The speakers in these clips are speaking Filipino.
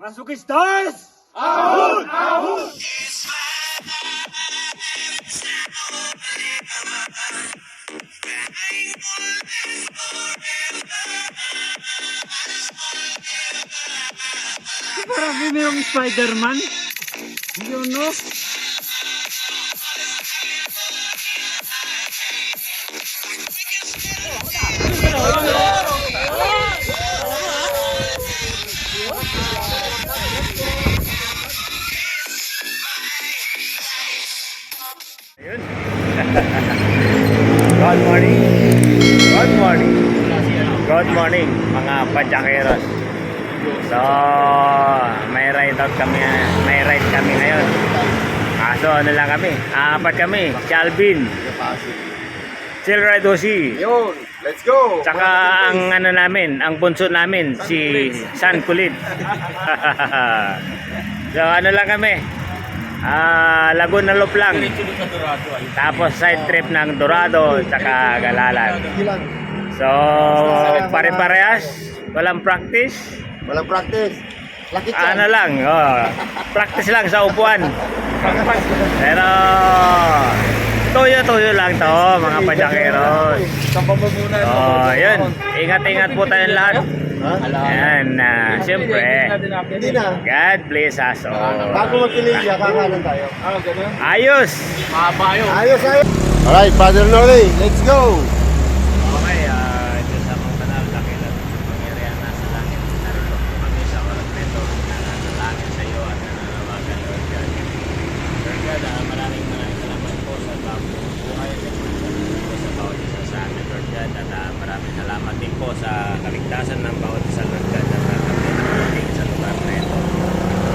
Masukistas! Ahon! Ahon! Parang mayroong Spider-Man. Yun, no? Ayun. Good morning. Good morning. Good morning mga padyakeros. So, may ride kami ngayon. So ano lang kami? Apat kami. Si Alvin. Si Radosi. Yun, let's go! Tsaka ang ano namin, ang bunso namin, si San Kulit. So ano lang kami? Laguna Loop lang. Tapos side trip ng Dorado tsaka Galalan. So pare-parehas, walang practice. Walang practice. Laki Ano lang, practice lang sa upuan. Pero tuyo-tuyo lang to mga padyakeros. Oh, yun. Ingat-ingat po tayong lahat. Ayan, siyempre, Hindi na. God bless us all. Bago magpililya, kakanan tayo. Ayos! Ayos, ayos! Alright, Brother Nori, let's go! Okay, ito sa mga kanal, dakilan pangyarihan nasa langit. Narito po kami sa oras nito. Nananalangin sa iyo at nananawagan, Lord God. Lord God, maraming salamat po sa bagong buhay. Sa bawat isa sa amin, Lord God. At maraming salamat din po sa kaligtasan ng bawat isa, Lord God. At kami nakarating sa lugar na ito.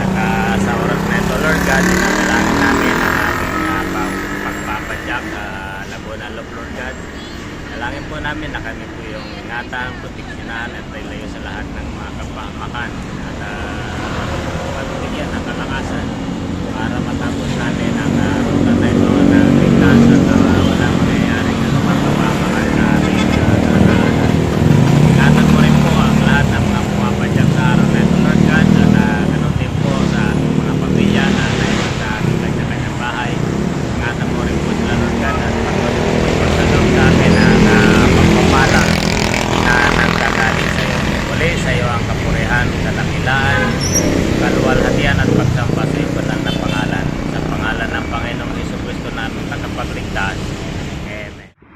At sa oras na ito, Lord God, nananalangin namin ang aming pagpapadyak, Laguna Loop, Lord God. Nalangin po namin na kami po yung ingatan, proteksyonan at layo sa lahat ng mga kapahamakan at pagbigyan ng kalakasan para matapos natin ang ruta na ito na ligtas at walang mangyayaring kapahamakan na ating kalakasan. Ingatan mo rin po ang lahat ng mga pumapadyak sa araw na ito, Lord God, at ganoon din po sa ating mga pamilya na naiwan sa ating kanya-kanyang bahay. Ingatan mo rin po sila, Lord God, at pagpasalong sa amin ang pagpapala na nanggagaling sa iyo. Muli sa iyo ang kapurihan, kadakilaan, kaluwalhatian at pagsamba sa iyong banal na pangalan. Sa pangalan ng Panginoong Jesucristo namin tagapagligtas. Amen.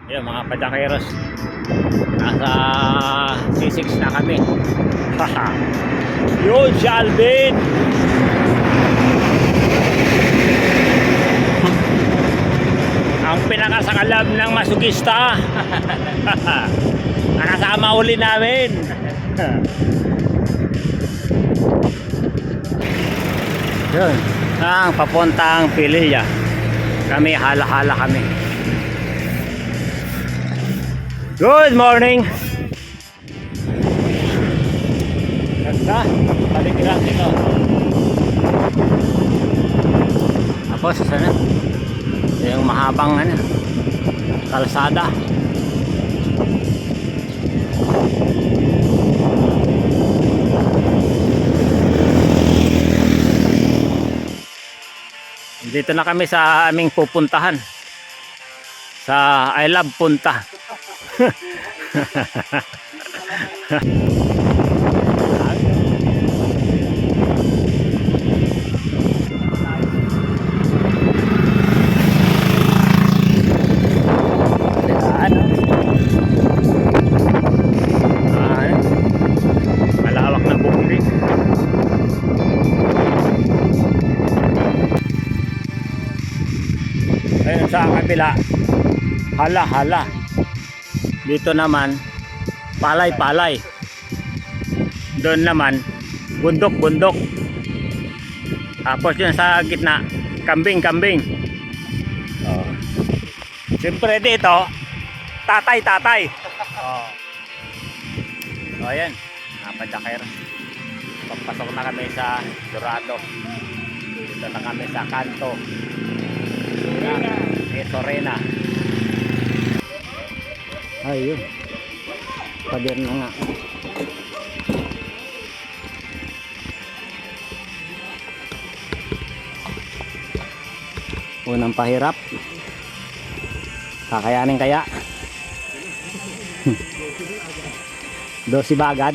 Yun mga padyakeros, nasa C6 na kami. Yun si Alvin! Ang pinakasakalab ng masukista. Nakasama uli namin. Yun, ang papuntang Pililla. Kami hala-hala kami. Good morning. Ganda, paligiran dito. Tapos sana yung mahabang kalsada. Dito na kami sa aming pupuntahan sa I Love Punta. Malawak na bukid. Ayun sa kabila, hala-hala. Dito naman, palay-palay. Doon naman, bundok-bundok. Tapos yun sa gitna, kambing-kambing. Oh. Siyempre dito, tatay-tatay. Oh. So ayan, napadyaker. Pagpasok na kami sa Dorado. Dito na kami sa kanto. Sorena. Ayun. Pader na nga. Unang pahirap. Kakayanin kaya? 12 ba agad?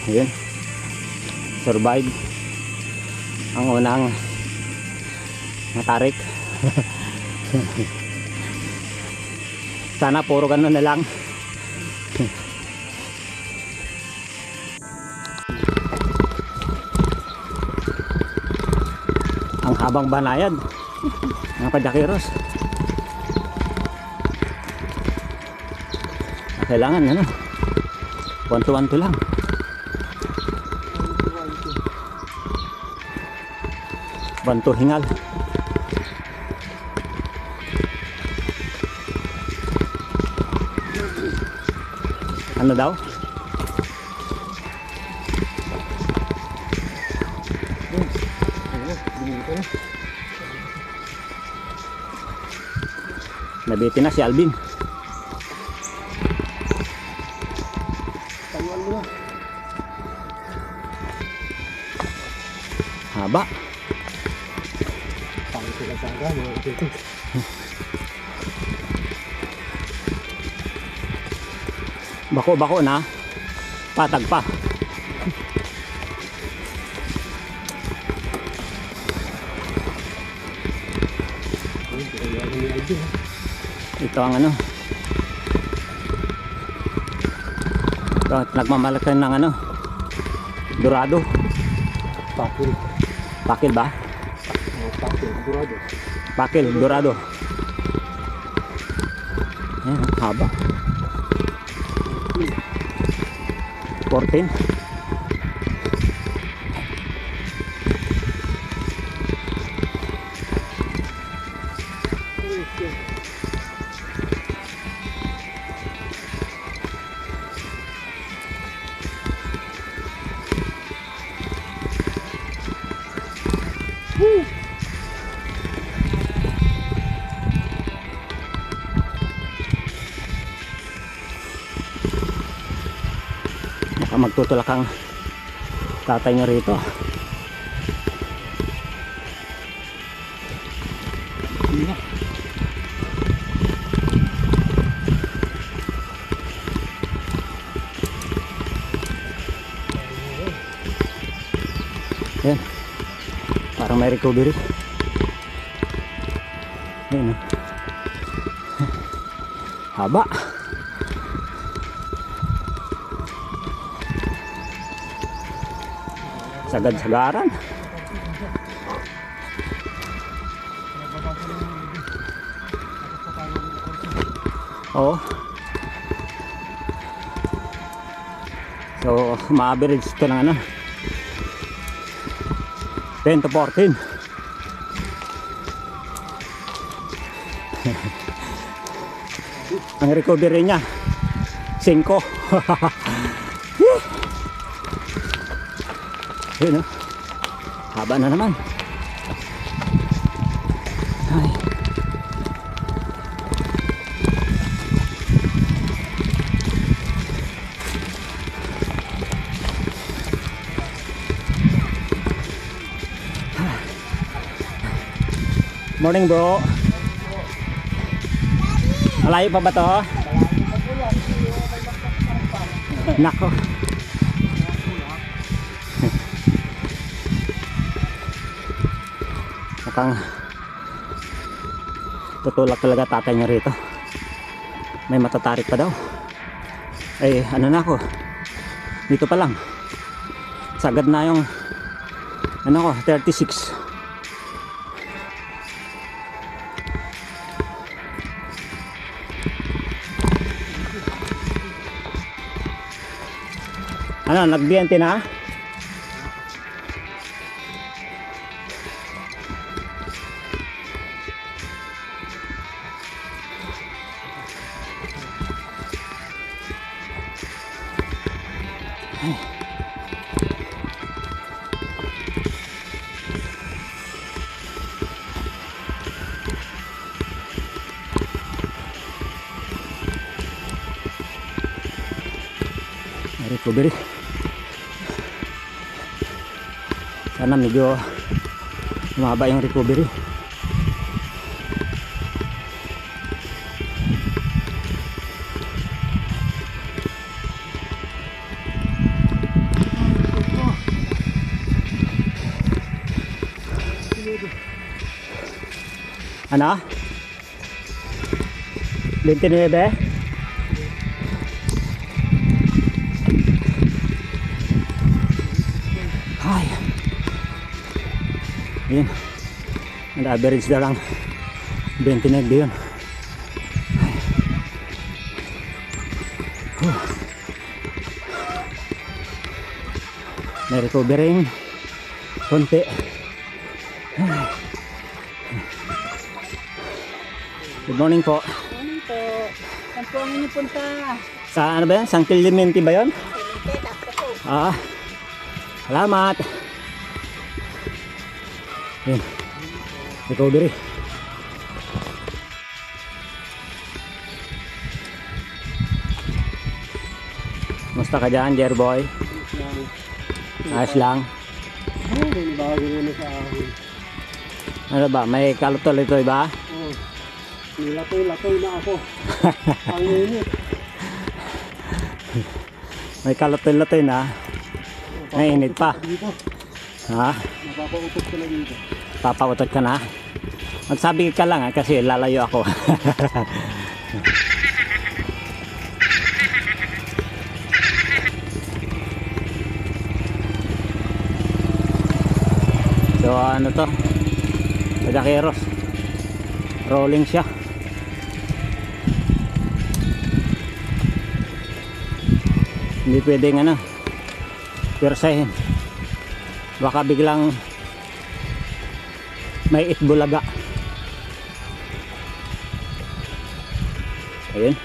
Ayun, survive ang unang matarik. Sana puro ganun na lang. Ang habang banayad mga kajakiros. Kailangan ano, 1-2 lang. Banto hingal. Ano daw? Nabitin na si Alvin. Haba. Bako-bako na. Patag pa. Ito ang ano. Ito, nagmamalakan ng ano. Dorado. Pakil. Pakil ba? Pakil, Dorado. Pakil, Dorado. Ayan, haba. 14. Magtutulak ang tatay nyo rito. Yan, parang may recovery. Yan, haba. Sagad-sagaran. Oo. So, ma-average ito ng ano 10 to 14. Ang recovery niya 5. Yun, haba na naman. Ay. Morning bro. Malayo pa ba to? Nako. Mukhang tutulak talaga tatay niya rito. May matatarik pa daw. Ay ano na ako, dito pa lang sagad na yung ano ko 36. Ano, nag-BNT na? recovery. Sana medyo umaba yung recovery. Ano? 29? Ay. Yun. Ang average na lang 29 yun. May recovering konti. Good morning po. Morning po. Saan po ang inyong punta? Sa ano ba yan? Sang Clemente ba yun? Ah, salamat. Yun. Recovery. Musta ka dyan, Jerboy? Ayos lang. Bago na sa akin. Ano ba? May kalutol-itoy ba? Nilatoy na ako. Ang init. May kalutol-itoy na. Mainit pa. Dito. Ha? Napapautot ko na dito. Papautot ka na? Magsabi ka lang kasi lalayo ako. So ano to? Padakeros. Rolling siya. Hindi pwedeng ano persahin. Baka biglang may itbulaga. Ayun.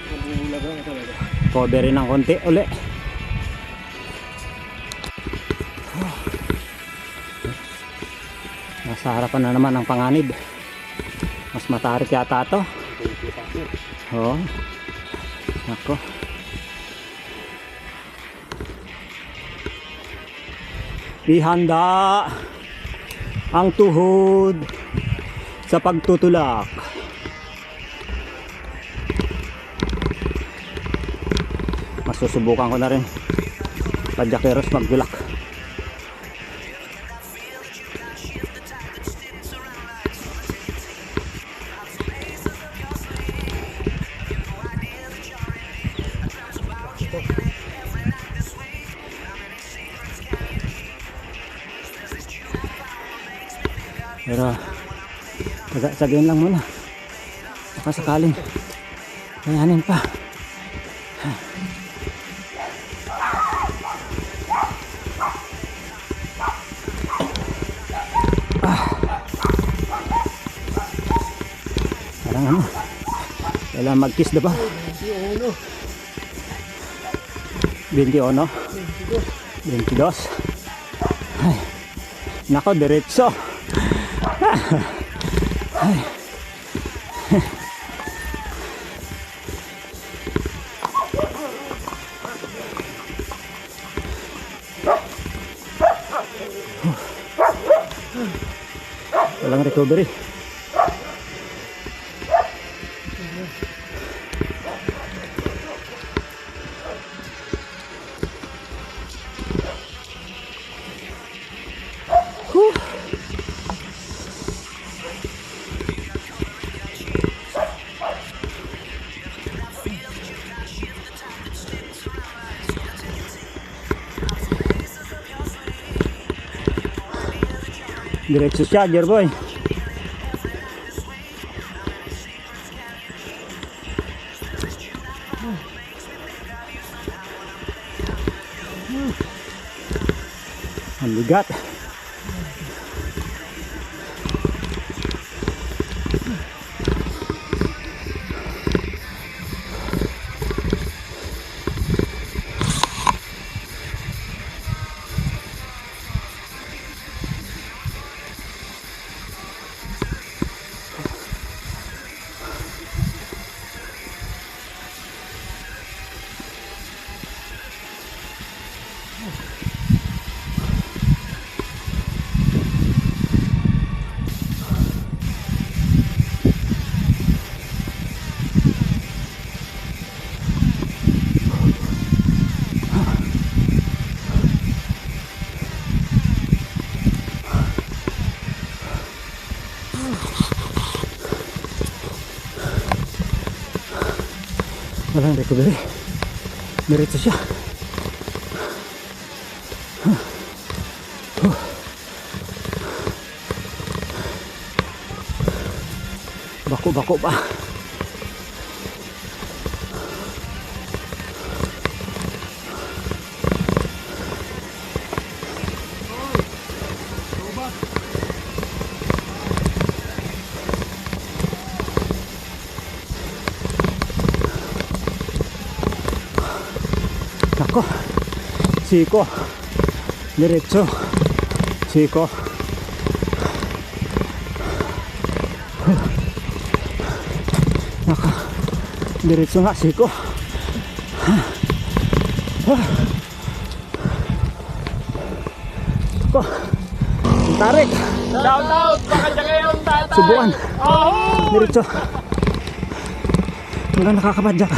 Cover ng konti uli. Nasa harapan na naman ang panganib. Mas matarik yata ito. Oo. Nako. Ihanda ang tuhod sa pagtutulak. Masusubukan ko na rin padyakeros magdulak. Pero sagin lang muna. Baka sakaling kayanin pa. Parang ano, kailangan mag-kiss na ba? 21 22. Ay, nako, diretso. Ay. Walang recovery. Diretso siya, Jerboy. Ang bigat. Walang recovery. Diretso siya. Bako-bako pa. Nako, siko, diretso, siko. Nako, diretso nga, siko. Nako, tarik. Shout out! Baka dyan ngayon, tatay! Subuan, Oh! diretso. Wala nakakapadyak.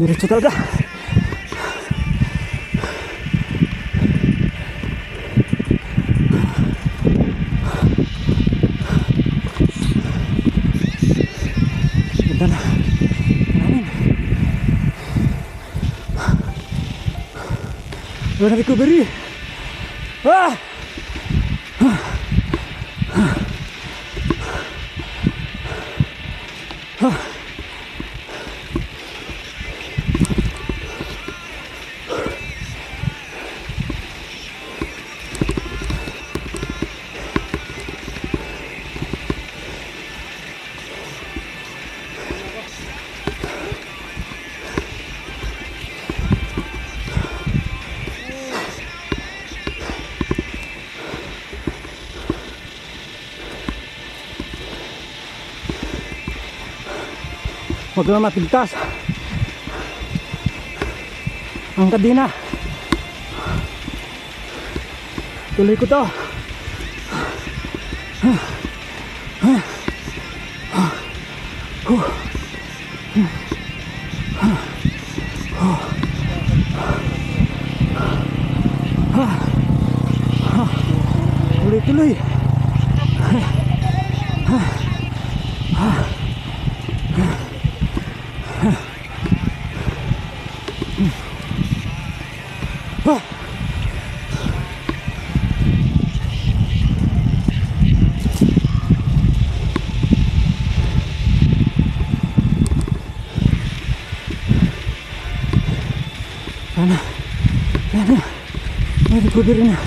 Diretso talaga. Ganda na. Maraming. Wala na recovery. Ah! Huwag na mapigtas ang kadina. Tuloy ko to. Tuloy-tuloy. Sana, may recovery na.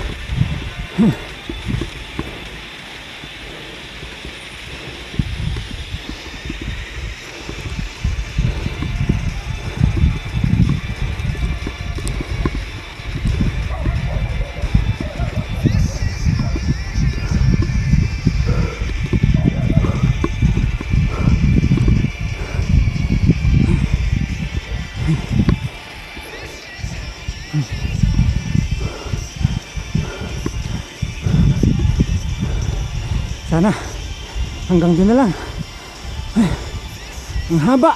Sana hanggang doon na lang. Ay, ang haba.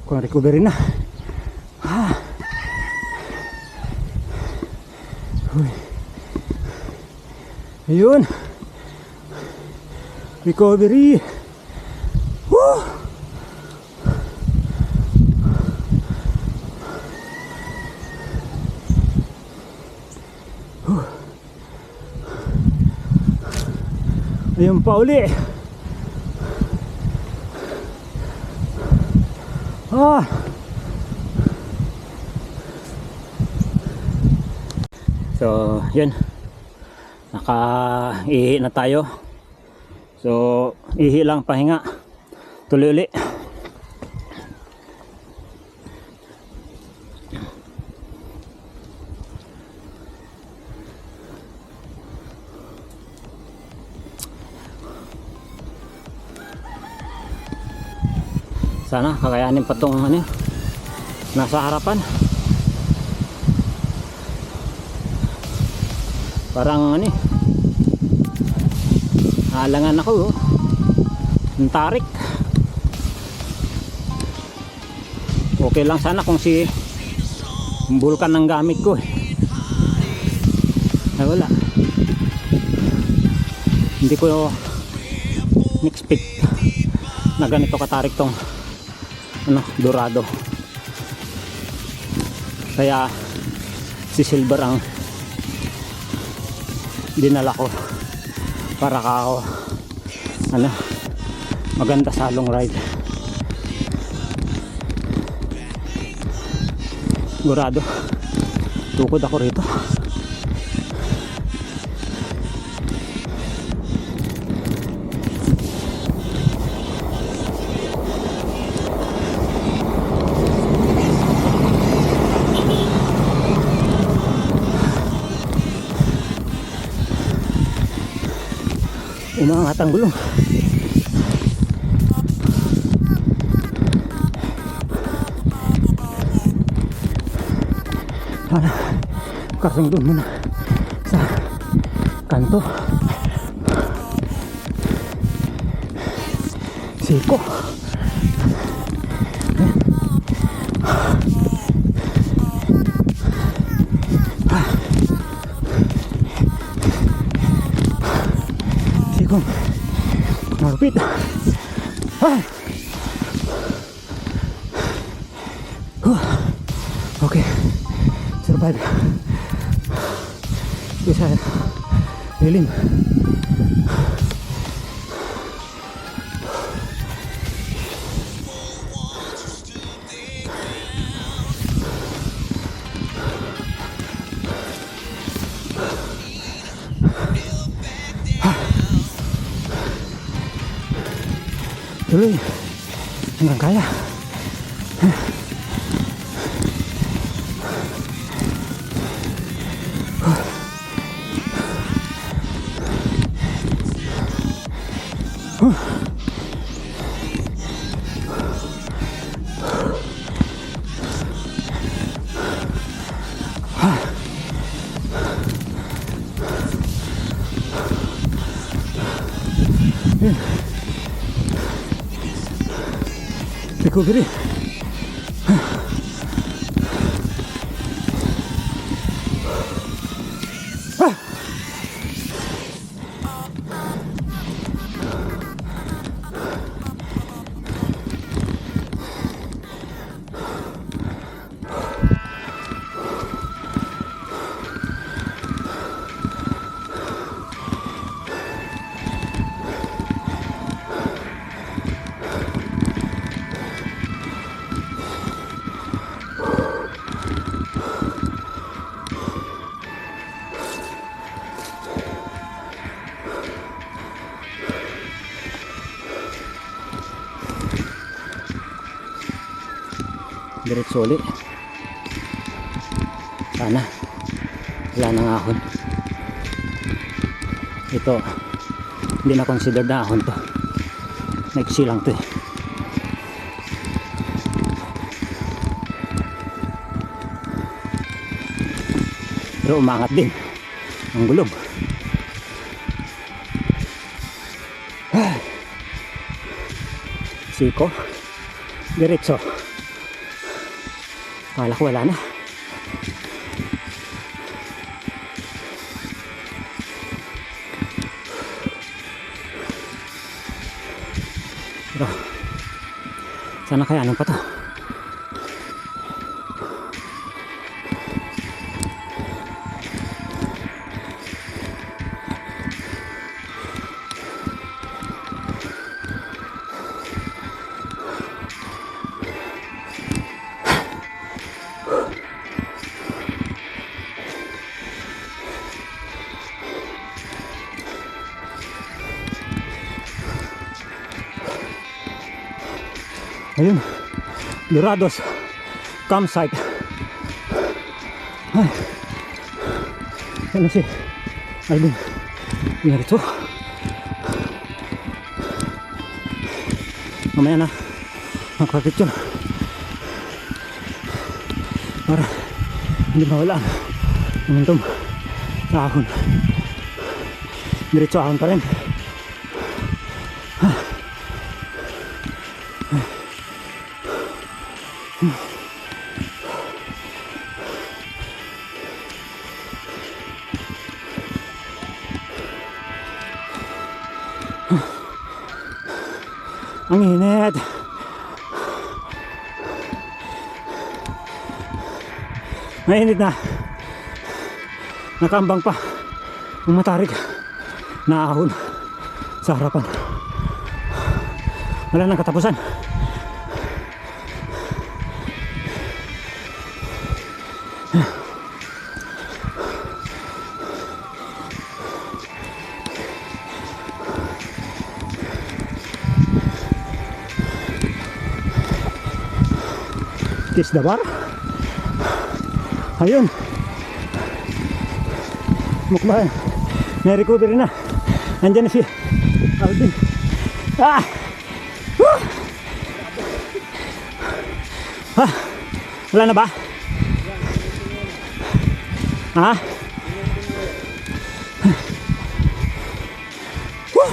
Kung recovery na. Uy. Ayun. Recovery. Woo! Ayun pa uli. Ah. So, yun. Naka-ihi na tayo. So, ihi lang, pahinga. Tuloy uli. Sana kakayanin pa tong ano, nasa harapan. Parang ano, alangan ako, ang tarik. Okay lang sana kung si Vulcan ang gamit ko eh. Ay wala, hindi ko expect na ganito katarik tong ano, Dorado. Kaya si Silver ang dinala ko para ako ano, maganda sa long ride. Dorado, tukod ako rito. Umangat ang gulong. Sana kasundon muna sa kanto. Siko. Sikong marupit. Okay, survive. Bisa lilim. Tuloy hanggang kaya. Recovery. Diretso ulit. Sana wala nang ahon. Ito hindi na consider na ahon to, naiksi lang to eh. Pero umangat din ang gulong. Siko diretso. Akala ko wala na. Pero sana kayanin pa to. Ayun, Dorados campsite. Ay, yan na si Alvin. Narito. Mamaya na magpapicture para hindi mawala ang momentum sa ahon. Diretso ahon pa rin. Ang init. Mainit na. Nakambang pa ang matarik na ahon sa harapan. Wala nang katapusan. Kiss the bar. Ayun. Mukbang. Na-recovery na. Nandiyan na si Alvin. Ah! Woo! Ah! Wala na ba? Ha? Woo!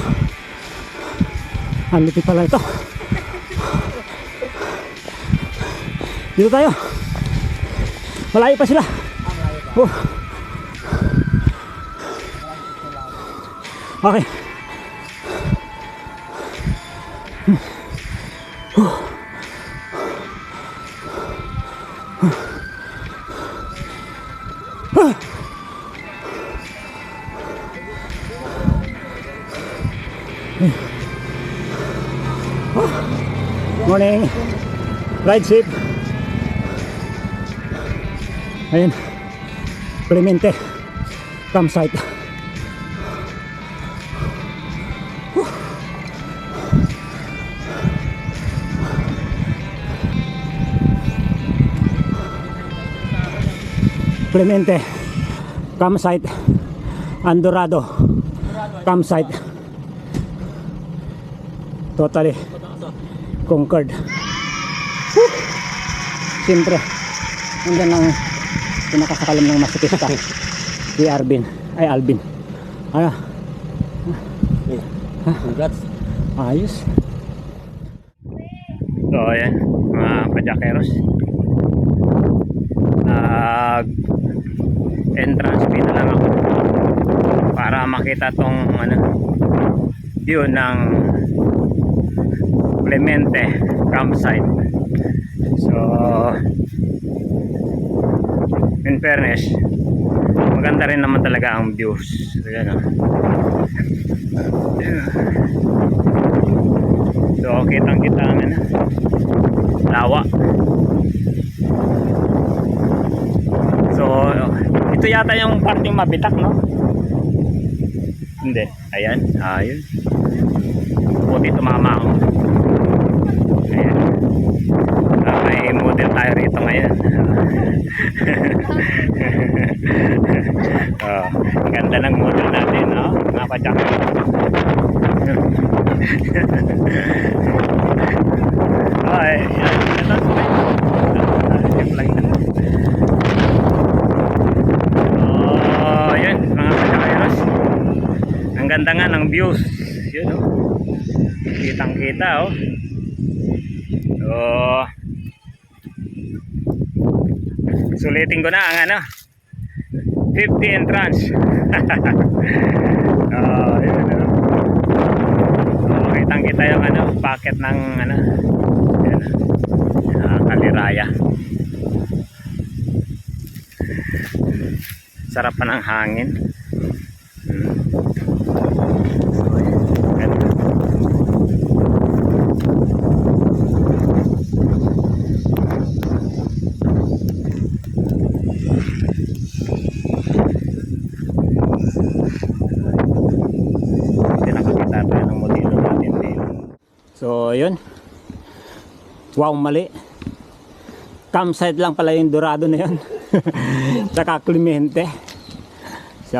Ang lupit pala ito. Dito tayo. Malayo pa sila. Oh. Okay. Morning. Ride safe. Ayun, Clemente campsite. Clemente campsite, Andorado campsite. Totally conquered. Siyempre, nandiyan lang pinakasakalam ng masikista si Alvin. Ano? Congrats. Ayos. So ayan, mga kajakeros, entrance fee na lang ako para makita tong view ng Clemente campsite. So in fairness, maganda rin naman talaga ang views. Ayan, so kitang kita ang lawa. So ito yata yung parting mabitak, no? Hindi, ayan, ayun. Puti tumama ako. Ayan. May model tayo rito ngayon. Ganda ng model natin, no? Mga kajak. Ay, ito. Oh, yun, mga kajakeros. Ang ganda nga ng views. Yun, oh. Kitang-kita, oh. So, sulitin ko na ang 50 entrance. Yun, kitang kita yung packet ng yan, Kaliraya. Sarap pa ng hangin. So yun, Wow, mali. Campsite lang pala yung Dorado na yun. Tsaka Clemente. So,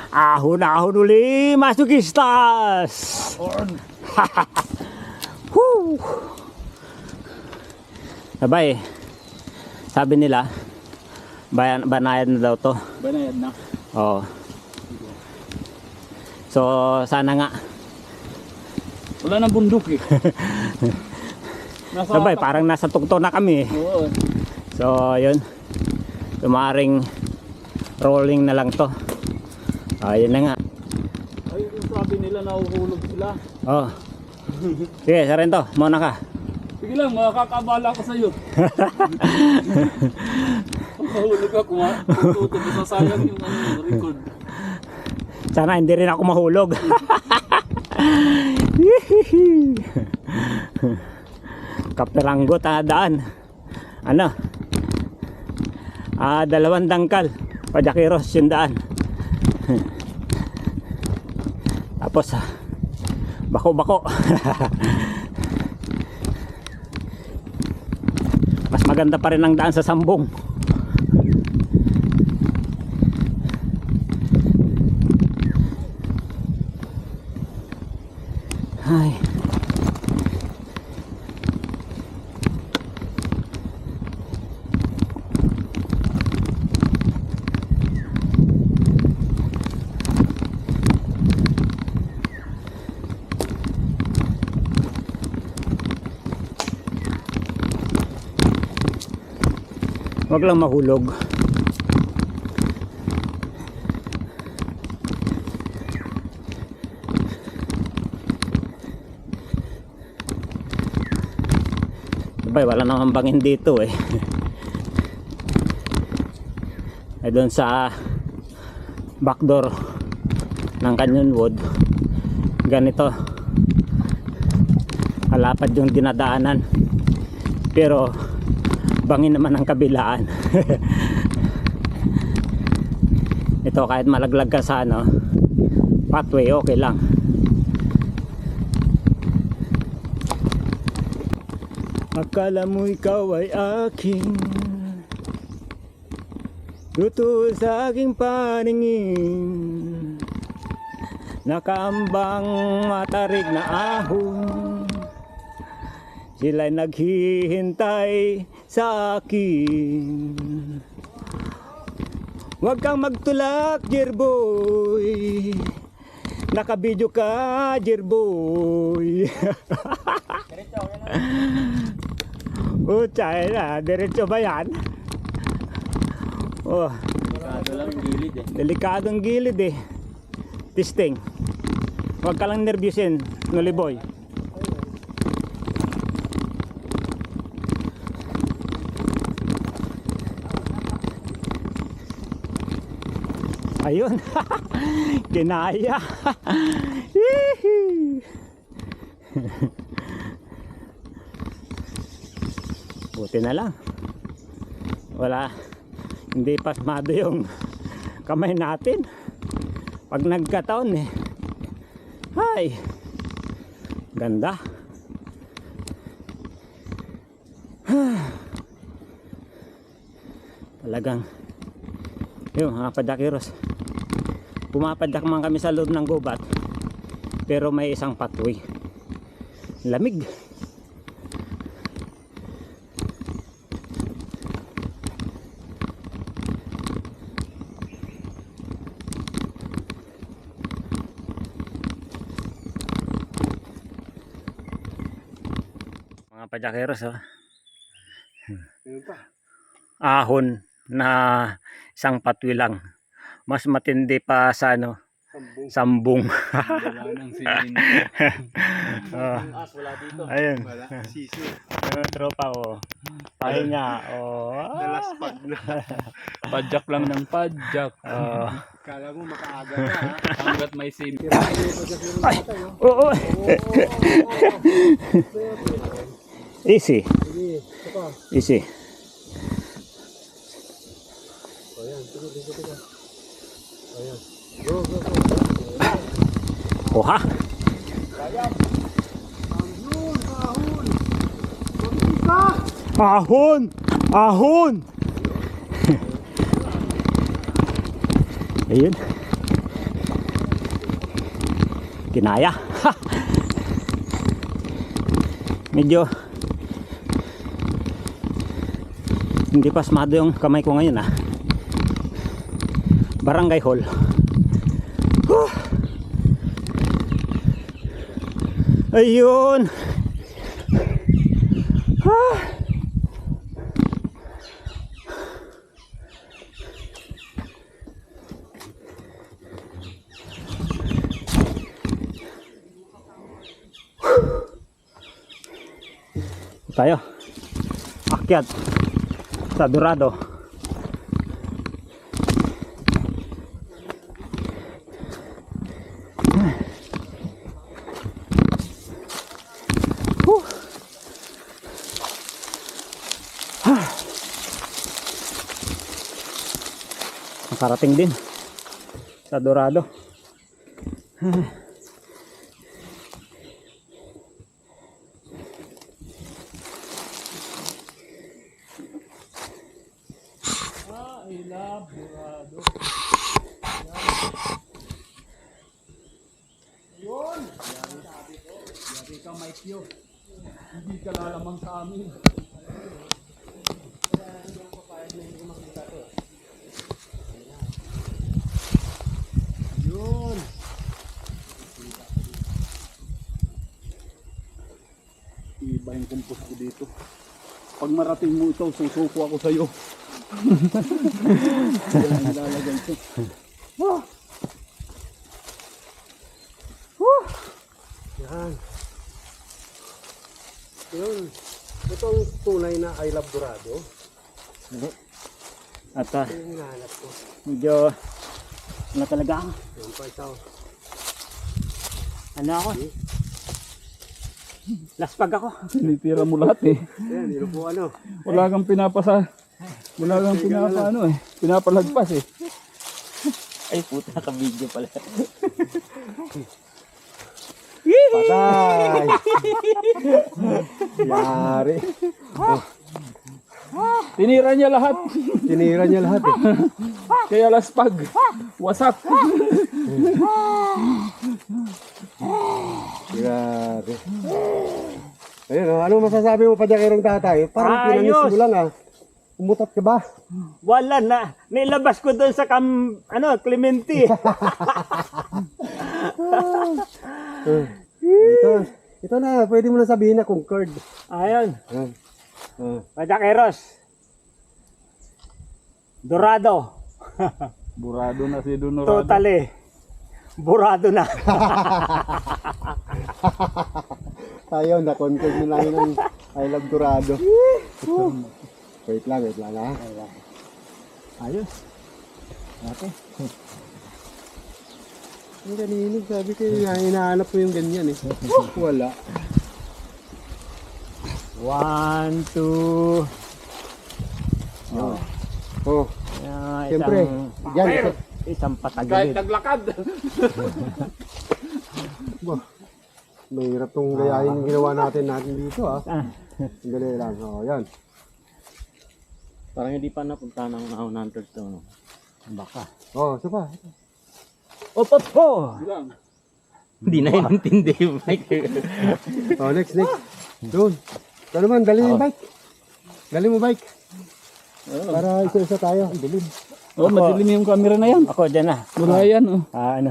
ahon uli, masukistas! Woo! Sabay, sabi nila, banayad na daw to. Banayad na. Oo. So, sana nga. Wala nang bundok eh. Sabay, parang nasa tukto na kami. Oo. So, yun. Tumaring rolling na lang to. Ayun na nga. Ay, yung sabi nila nahuhulog sila. Oh. Sige, Sarento, muna ka. Sige lang, makakabala ko sa'yo. Pag nahulog ka, tututok ko sasayang yung record. Sana hindi rin ako mahulog. Kapiranggot daan. Ano? 2 dangkal. Pajakiros yung daan. Tapos bako-bako. Mas maganda pa rin ang daan sa Sambong. Ay. Wag lang mahulog. Sabay, wala namang bangin dito eh. Ay doon sa backdoor ng Canyonwood, ganito malapad yung dinadaanan, pero bangin naman ang kabilaan. Ito kahit malaglag ka sa ano, pathway, okay lang. Akala mo ikaw ay aking, luto sa aking paningin, nakaambang matarik na ahon, sila'y naghihintay sa akin. Huwag kang magtulak, Jerboy, nakabidyo ka, Jerboy. Utay na, diretso ba yan? Oh, Delikado lang yung gilid eh. delikadong gilid eh. Testing. Huwag ka lang nervyusin, Noliboy. Ayun. Kinaya. Buti na lang. Wala. Hindi pasmado yung kamay natin. Pag nagkataon eh. Ay. Ganda. Talagang yun mga padakiros, pumapadyak man kami sa loob ng gubat, pero may isang pathway. Lamig. Mga padakiros, oh. Ahon na isang patwi lang. Mas matindi pa sa ano, Sambong. Wala nang silin. Wala dito. Ayun. Wala. Sisi. Tropa ko. Pahinga. Nalaspag na. Padjak lang ng padjak. Kala mo makaaga na ha. Hanggat may sim. Ay. Oo. Easy. Easy. Ayan, tiga. Ayan. Go. Oha. Ahon. Ahon! Ahon! Ayun. Kinaya. Ha! Medyo hindi pasmado yung kamay ko ngayon ah. Barangay Hall. Ayun. Tayo akyat sa Dorado. Nakarating din sa Dorado. I love Dorado. Yun! Yari ka, Mike Yo. Hindi ka lalamang sa amin. Yun! Iba yung kumpos ko dito. Pag marating mo ito, susuko ako sa'yo. Yan ang ilalagay ito. Yan. Yun. Itong tunay na I love Dorado. At Ito yung hinahanap ko. medyo ano talaga ako? Yan pa ito. Ano ako? Laspag ako. Tinitira mo lahat eh. Yan, yun po ano. Wala kang pinapasa. Wala kang pinapa pinapalagpas eh. Ay puta, naka-video pala. Patay! Yari. Tinira niya lahat. Tinira niya lahat eh. Kaya laspag. Wasak. Yari. Ayun, oh, ano masasabi mo pa dyan kay tatay? Parang pinanis Ayos! mo lang ah. Umutat ka ba? Wala na. Nilabas ko doon sa Clementi. Ito na, pwede mo na sabihin na concord. Ayun. Ah. Pajakeros. Dorado. Burado na si Donorado. Totally. Burado na. Tayo, na-concord mo lang ng I love Dorado. Wait lang ha. Ayos. Okay. Ang ganinag, sabi ko hinahanap mo yung ganyan eh. Wala. 1, 2. Oh, siyempre, dyan. Isang Kahit patagilid. naglakad. Mahirap tong gayahin yung ginawa natin dito ah. Ah. Dali lang. Oh, yan. Parang hindi pa napunta ng hunters to, no? Baka. Oh, isa pa. Op. Lang. Hindi na inintindi yung Mike. Oh, next. Doon. Ito naman, dali mo yung bike. Dali mo bike. Para isa-isa tayo. Dilim. Oh, madilim yung camera na yan. Ako dyan na. Wala yan oh. Ano?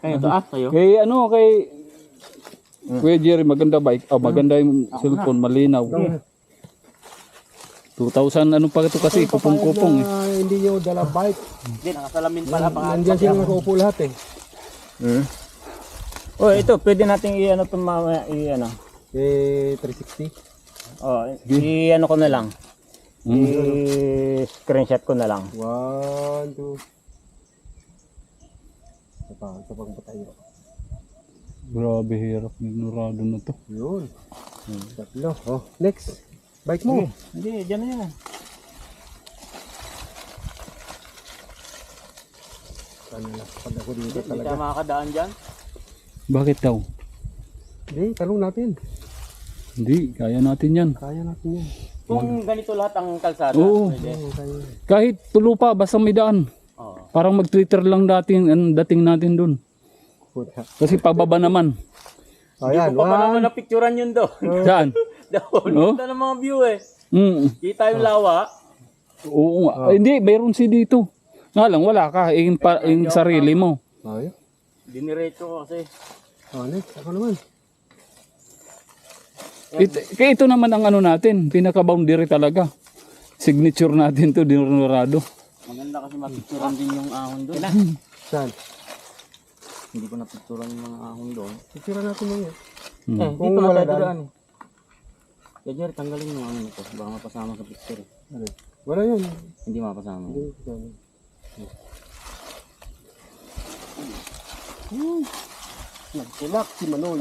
Kayo to, kayo? Kay Kuya Jerry, maganda bike. Oh, maganda yung cellphone, malinaw. 2,000 ano pa ito kasi, kupong-kupong eh. Hindi nyo dala bike. Hindi, nakasalamin pala pa. Nandiyan sila nakaupo lahat eh. Oh, ito pwede nating i-ano to mamaya i-ano. 360. Oh, i-ano ko na lang. I-screenshot ko na lang. 1, 2. Isa pang tayo. Grabe hirap ng Dorado na to. Yun. Tatlo. Oh, next. Bike mo. Hindi, dyan na yan. Pag ako dito Hindi talaga. tayo makakadaan dyan. Bakit daw? Hindi, talong natin. Hindi, kaya natin yan. Kaya natin yan. Kung ganito lahat ang kalsada, Oo. pwede. Kahit tulo pa, basta may daan. Oo. Parang mag-Twitter lang ang dating natin dun. Puta. Kasi pababa naman. Ayan, Kung pa pa naman napicturean yun doon. Saan? Doon, Oh? kita ng mga view eh. Mm. Kita yung lawa. Oo nga. Ay, hindi, mayroon si dito. Nga lang, wala ka. Yung sarili mo. Ayan. Diniretso ko kasi. Next, ako naman. Kaya ito naman ang ano natin. Pinaka-boundary talaga. Signature natin to, dinurado. Maganda kasi mapicturean din yung ahon doon. Saan? Hindi ko napicturean yung mga ahon doon. Picture natin mo yan. Dito Kung na wala tayo daan. daan eh. Kaya Jerry, tanggalin mo ang ito. Baka mapasama sa picture eh. Ano? Wala yan. Hindi mapasama. Nagtulak si Manol.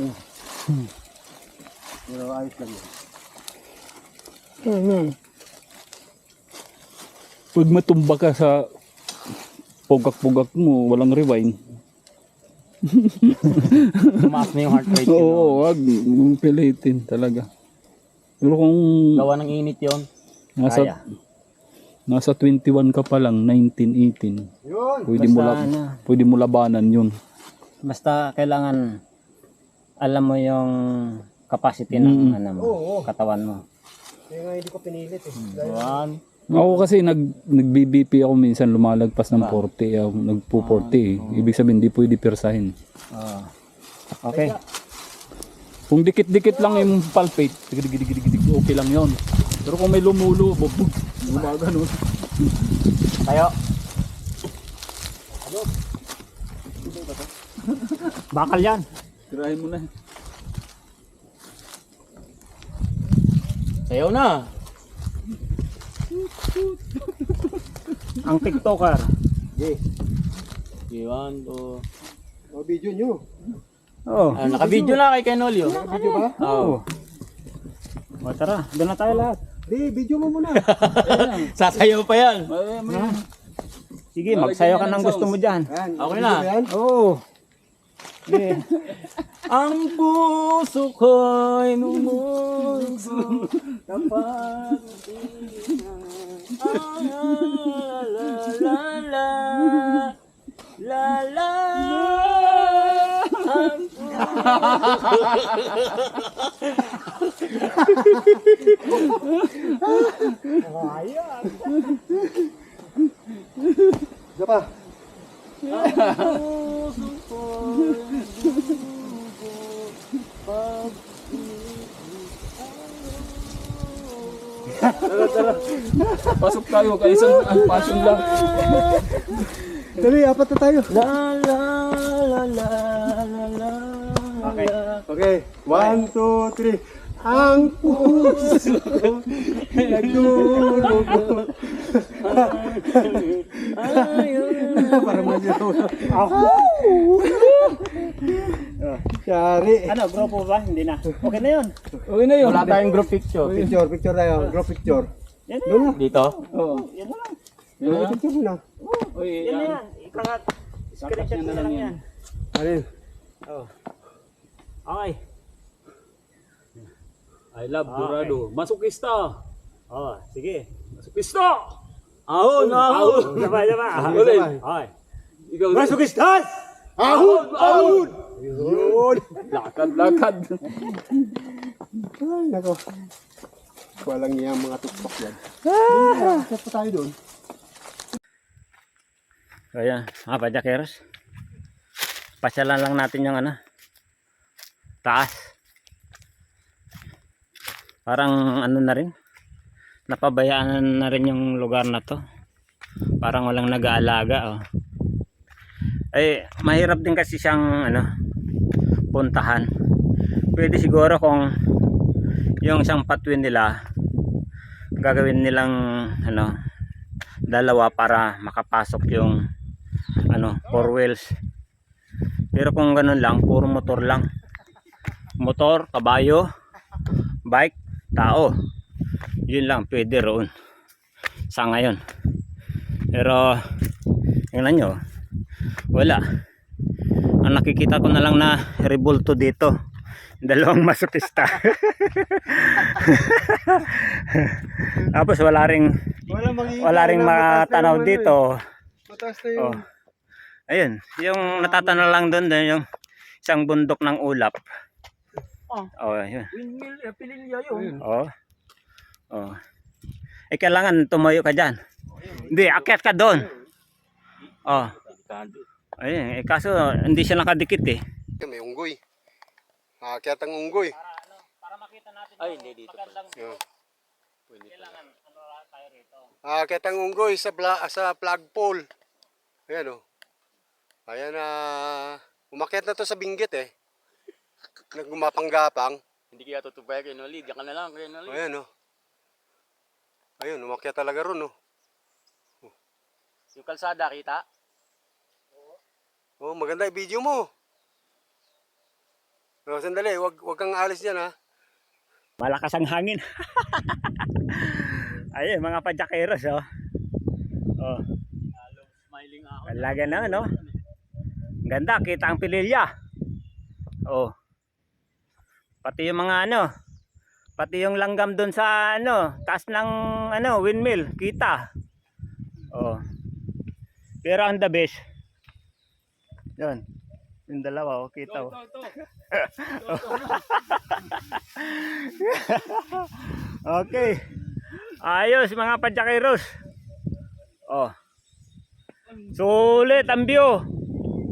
Pero ayos lang yan. Pag matumba ka sa pugak-pugak mo, walang rewind. Tumaas na yung heart rate. Oo, wag. Mong pilitin talaga. Pero kung Gawa ng init yun. Kaya. nasa 21 ka pa lang, 19, 18, Yun! Basta pwede mo labanan yun. Basta kailangan alam mo yung capacity ng ano mo, katawan mo. Kaya nga hindi ko pinilit eh. One. Ako kasi nag-BBP ako minsan lumalagpas ng 40, nagpo 40. Ibig sabihin hindi pwede pirsahin. Okay. Kung dikit-dikit lang yung palpate, okay lang yon. Pero kung may lumulo, gumagano. Tayo. Bakal yan. Tirahin mo na. Sayaw na. Ang TikToker. Okay. Okay, 1, 2. O, video nyo. Oh. Naka-video na kay Kenolio. Video ba? Oo. O tara, doon na tayo lahat. Di, video mo muna. Sasayaw pa yan. Sige, magsayo ka ng gusto mo dyan. Ayan, Okay video na. ba yan? Oo. Okay. Ang puso ko'y lumulso kapag hindi na. La la la la ang Isa pa. puso ko'y Pasok tayo, kaya isang passion lang. Dali, apat na tayo. la la la la la la. Okay. Okay, 1, 2, 3. Ang puso ko naglulugo. Para magyaw na. Shari. Ano, grupo ba? Hindi na. Okay na yun. Okay na yun. Wala tayong group picture. Picture tayo. Group picture. Yan na Doon yan. na. Dito? Oo. Yan na lang. Doon na. Picture mo na. Uy, Yan na yan. Ikangat. Screenshot mo na lang yan. Alin? Okay. I love Dorado. Masukista. Oh, sige. Masukista! Ahon! Ahon! Sabay, sabay. Ulit. Okay. Ikaw, Masukistas! Ahon! Ahon! Yun! lakad. Ay, nako. Walang iyang mga tuktok yan. Saan pa tayo doon? So yan, mga padyakeros. Pasyalan lang natin yung ano, taas. Parang ano na rin, napabayaan na rin yung lugar na to. Parang walang nag-aalaga. Oh. Ay, mahirap din kasi siyang ano, puntahan. Pwede siguro kung yung isang pathway nila gagawin nilang ano, dalawa para makapasok yung ano, 4 wheels. Pero kung ganun lang, puro motor lang. Motor, kabayo, bike, tao. Yun lang pwede roon sa ngayon. Pero tingnan nyo, wala. Ang nakikita ko na lang na rebulto dito Dalawang masokista. Tapos wala ring matanaw dito. Mataas na yung... Oh. Ayun, yung natatanaw lang doon yung isang bundok ng ulap. Oh, yun. Windmill, pililya yun. Oh. Oh. Eh kailangan tumayo ka diyan. Hindi, akyat ka doon. Oh. Ayun, eh kaso hindi siya nakadikit eh. May unggoy. Aakyat ang unggoy. Para makita natin. Ay, hindi dito. Yo. Kailangan ano tayo rito. Aakyat ang unggoy sa flagpole. Ayan oh. Ayan umakyat na to sa binggit eh. Naggumapanggapang. Hindi kaya tutupay kay Noli. Diyan ka na lang kay Noli. Ayan oh. Ayun, umakyat talaga ron oh. Yung kalsada, kita? Oh, maganda i-video mo. Oh, sandali, wag kang alis diyan ha. Malakas ang hangin. Ayun, mga padyakeros oh. Oh. Smiling ako. Talaga na no. Ganda, kita ang pililya. Oh. Pati yung mga pati yung langgam doon sa taas ng windmill, kita. Oh. Pero ang the best. 'Yon. Yung dalawa, kita oh. Okay. Ayos mga padyakeros. Oh. Sulit ang view.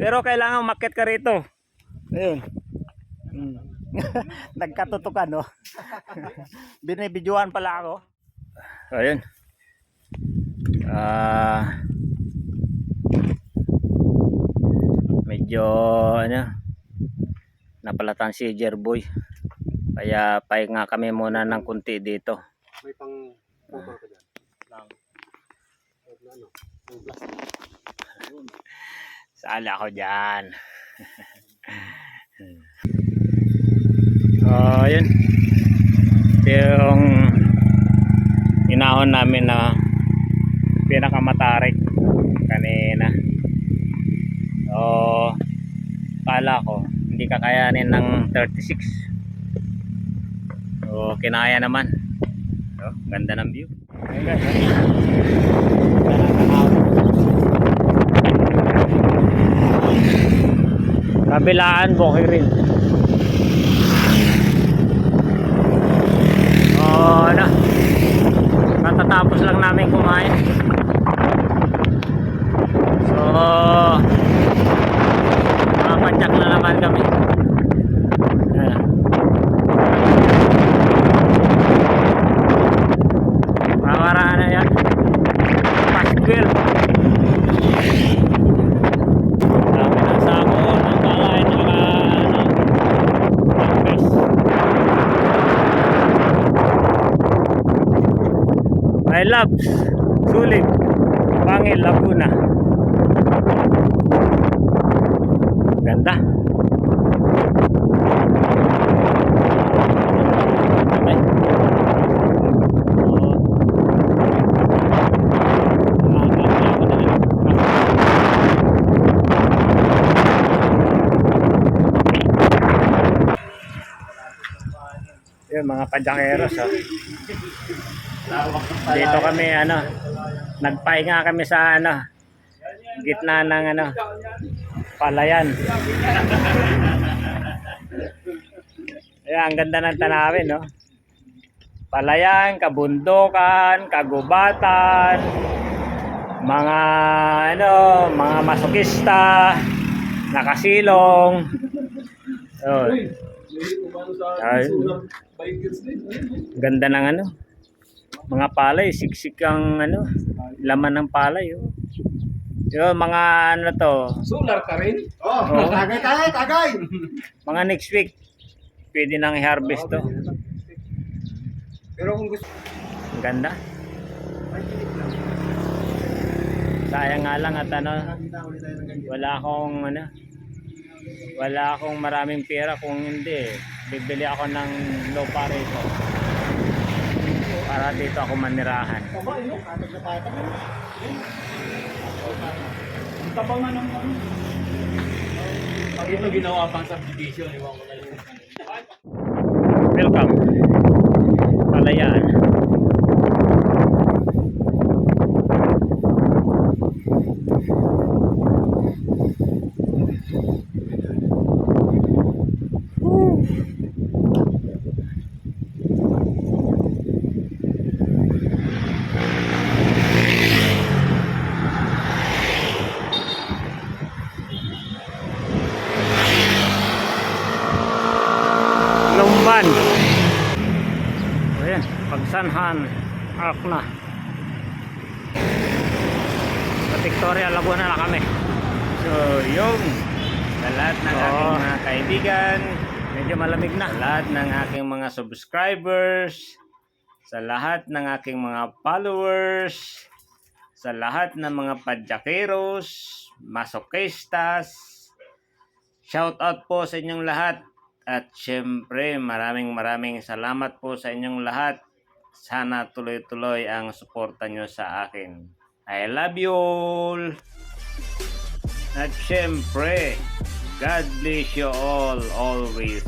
Pero kailangan umakyat ka rito. Ayun. Nagkatutukan no. Binibidyohan pala ako. Ayun. Medyo napalatan si Jerboy. Kaya pahinga kami muna ng kunti dito. May pang photo ka diyan. Sala ako dyan. Yun. Ito yung inahon namin na pinakamatarik kanina. Kala ko hindi kakayanin ng 36. Kinaya naman. Ganda ng view. Ayun guys. Kabilaan, bukid rin. Matatapos lang namin kumain. So, mapadyak na naman kami. Mamaraan na yan. Past 12. Dami ng sako ng balay I love Sulit Pangil Laguna. Ganda. Okay. Yung mga padyakeros dito kami nagpahinga kami sa gitna ng palayan. Ayan, ang ganda ng tanawin no. Palayan, kabundukan, kagubatan, mga mga masokista, nakasilong. Ganda ng mga palay, siksik ang laman ng palay Yung mga to. Solar ka rin? Tagay! Mga next week pwede nang i-harvest to. Pero kung gusto... Ang ganda. Sayang nga lang at wala akong maraming pera. Kung hindi, bibili ako ng lupa rito para dito ako manirahan. Tabangan ng Pag ito ginawa pang subdivision, iwan ko na yun. Welcome. Palayaan. Lumban. Ayan, Pagsanhan, Arkna. Sa Victoria, Laguna na kami. So, yung sa lahat ng aking mga kaibigan, medyo malamig na. Sa lahat ng aking mga subscribers, sa lahat ng aking mga followers, sa lahat ng mga padyakeros, masokistas, shout out po sa inyong lahat. At syempre, maraming salamat po sa inyong lahat. Sana tuloy-tuloy ang suporta nyo sa akin. I love you all. At syempre, God bless you all always.